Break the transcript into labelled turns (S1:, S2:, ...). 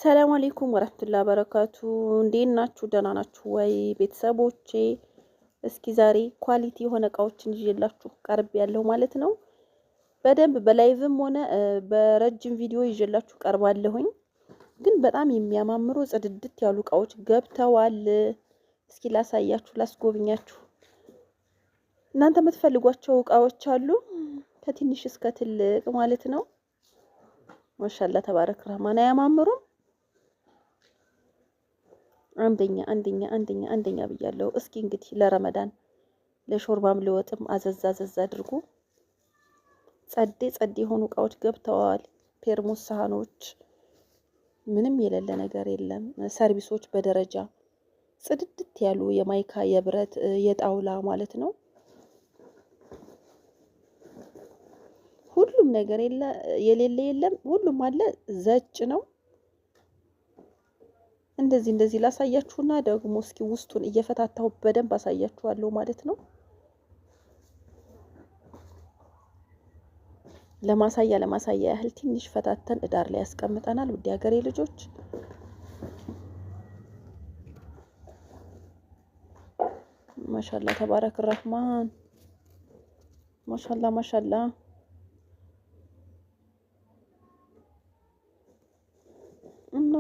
S1: ሰላም አለይኩም ወራህመቱላሂ ወበረካቱ። እንዴት ናችሁ? ደህና ናችሁ ወይ ቤተሰቦቼ? እስኪ ዛሬ ኳሊቲ የሆነ እቃዎችን ይዤላችሁ ቀርብ ያለው ማለት ነው። በደንብ በላይቭም ሆነ በረጅም ቪዲዮ ይዤላችሁ ቀርባለሁኝ። ግን በጣም የሚያማምሩ ጽድድት ያሉ እቃዎች ገብተዋል። እስኪ ላሳያችሁ፣ ላስጎብኛችሁ። እናንተ የምትፈልጓቸው እቃዎች አሉ ከትንሽ እስከ ትልቅ ማለት ነው። ማሻአላ ተባረክ ረህማን አያማምሩም? አንደኛ ብያለሁ። እስኪ እንግዲህ ለረመዳን ለሾርባም ለወጥም አዘዝ አድርጉ። ጸዴ የሆኑ እቃዎች ገብተዋል። ፔርሙስ ሳህኖች፣ ምንም የሌለ ነገር የለም። ሰርቪሶች በደረጃ ጽድድት ያሉ የማይካ የብረት የጣውላ ማለት ነው። ሁሉም ነገር የሌለ የለም፣ ሁሉም አለ። ዘጭ ነው። እንደዚህ ላሳያችሁና ደግሞ እስኪ ውስጡን እየፈታታሁ በደንብ አሳያችኋለሁ ማለት ነው። ለማሳያ ያህል ትንሽ ፈታተን እዳር ላይ ያስቀምጠናል። ውድ ሀገሬ ልጆች ማሻአላ ተባረክ ረህማን ማሻአላ እና